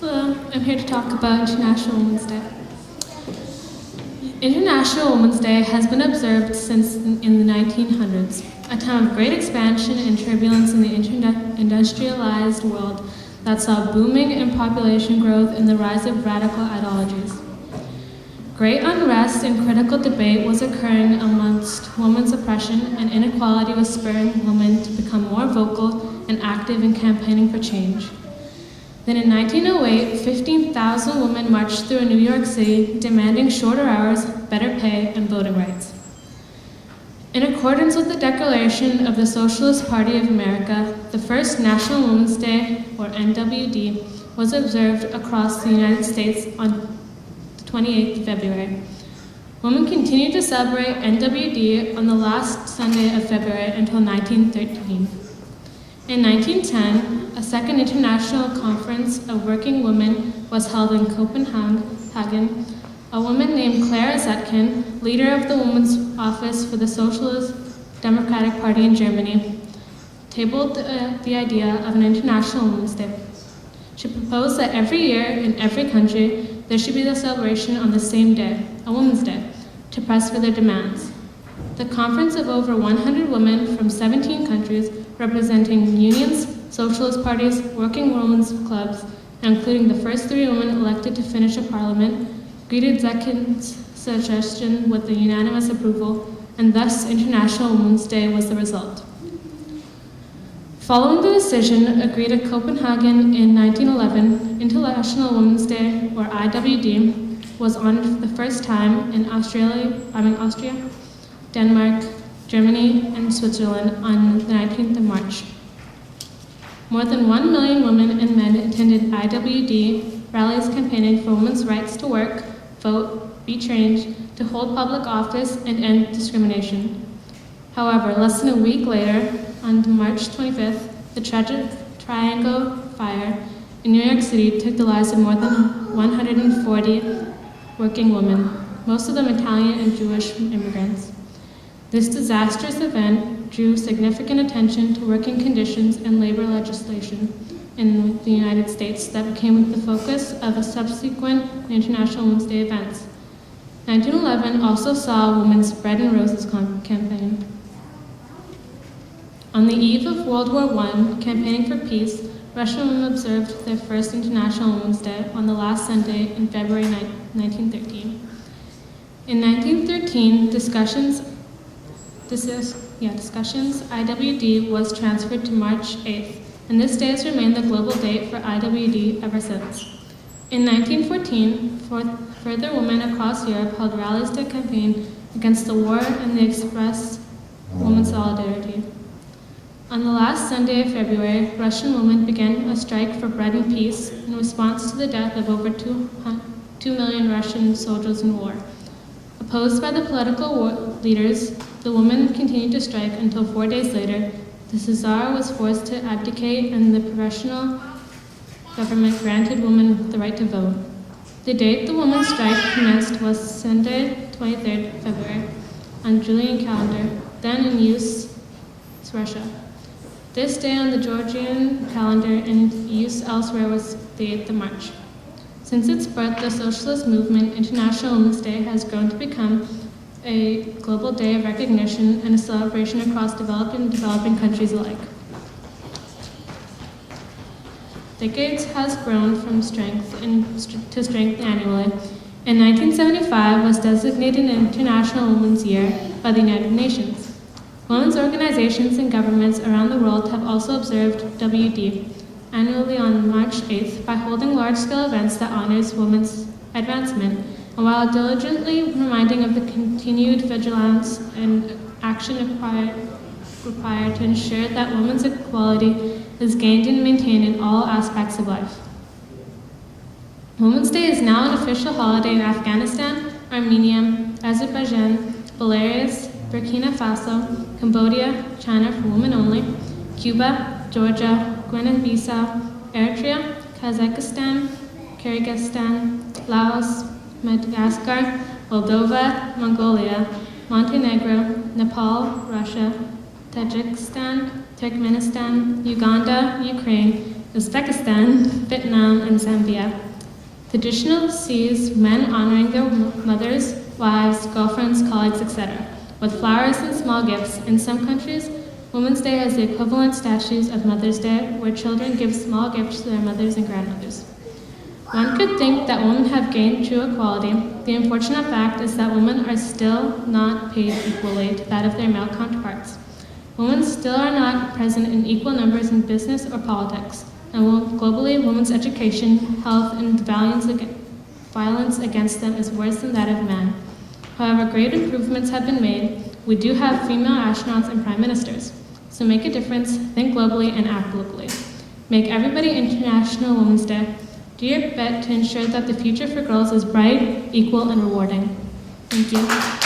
Hello, I'm here to talk about International Women's Day. International Women's Day has been observed since in the 1900s, a time of great expansion and turbulence in the industrialized world that saw booming in population growth and the rise of radical ideologies. Great unrest and critical debate was occurring amongst women's oppression, and inequality was spurring women to become more vocal and active in campaigning for change. Then in 1908, 15,000 women marched through New York City demanding shorter hours, better pay, and voting rights. In accordance with the Declaration of the Socialist Party of America, the first National Women's Day, or NWD, was observed across the United States on the 28th of February. Women continued to celebrate NWD on the last Sunday of February until 1913. In 1910, a second international conference of working women was held in Copenhagen. A woman named Clara Zetkin, leader of the Women's Office for the Socialist Democratic Party in Germany, tabled the idea of an International Women's Day. She proposed that every year in every country there should be a celebration on the same day, a Women's Day, to press for their demands. The conference of over 100 women from 17 countries representing unions, socialist parties, working women's clubs, and including the first 3 women elected to finish a parliament, greeted Zetkin's suggestion with a unanimous approval, and thus International Women's Day was the result. Following the decision agreed at Copenhagen in 1911, International Women's Day, or IWD, was honored for the first time in Austria, Denmark, Germany, and Switzerland on the 19th of March. More than 1 million women and men attended IWD rallies campaigning for women's rights to work, vote, be trained, to hold public office, and end discrimination. However, less than a week later, on March 25th, the tragic Triangle Fire in New York City took the lives of more than 140 working women, most of them Italian and Jewish immigrants. This disastrous event drew significant attention to working conditions and labor legislation in the United States that became the focus of a subsequent International Women's Day events. 1911 also saw a women's Bread and Roses campaign. On the eve of World War I, campaigning for peace, Russian women observed their first International Women's Day on the last Sunday in February 1913. In 1913, discussions, IWD was transferred to March 8th, and this day has remained the global date for IWD ever since. In 1914, further women across Europe held rallies to campaign against the war and they expressed women's solidarity. On the last Sunday of February, Russian women began a strike for bread and peace in response to the death of over 2 million Russian soldiers in war. Opposed by the political leaders, the women continued to strike until 4 days later, the Czar was forced to abdicate and the provisional government granted women the right to vote. The date the women's strike commenced was Sunday, 23rd February, on Julian calendar, then in use Russia. This day on the Georgian calendar in use elsewhere was the 8th of March. Since its birth, the socialist movement, International Women's Day, has grown to become a global day of recognition and a celebration across developed and developing countries alike. Decades has grown from strength to strength annually. In 1975 was designated an International Women's Year by the United Nations. Women's organizations and governments around the world have also observed WD annually on March 8th by holding large-scale events that honors women's advancement, and while diligently reminding of the continued vigilance and action required to ensure that women's equality is gained and maintained in all aspects of life. Women's Day is now an official holiday in Afghanistan, Armenia, Azerbaijan, Belarus, Burkina Faso, Cambodia, China for women only, Cuba, Georgia, Guinea-Bissau, Eritrea, Kazakhstan, Kyrgyzstan, Laos, Madagascar, Moldova, Mongolia, Montenegro, Nepal, Russia, Tajikistan, Turkmenistan, Uganda, Ukraine, Uzbekistan, Vietnam, and Zambia. Traditional sees men honoring their mothers, wives, girlfriends, colleagues, etc., with flowers and small gifts. In some countries, Women's Day has the equivalent statues of Mother's Day, where children give small gifts to their mothers and grandmothers. One could think that women have gained true equality. The unfortunate fact is that women are still not paid equally to that of their male counterparts. Women still are not present in equal numbers in business or politics, and globally, women's education, health, and violence against them is worse than that of men. However, great improvements have been made. We do have female astronauts and prime ministers. So make a difference, think globally, and act locally. Make everybody International Women's Day. Do your bit to ensure that the future for girls is bright, equal, and rewarding. Thank you.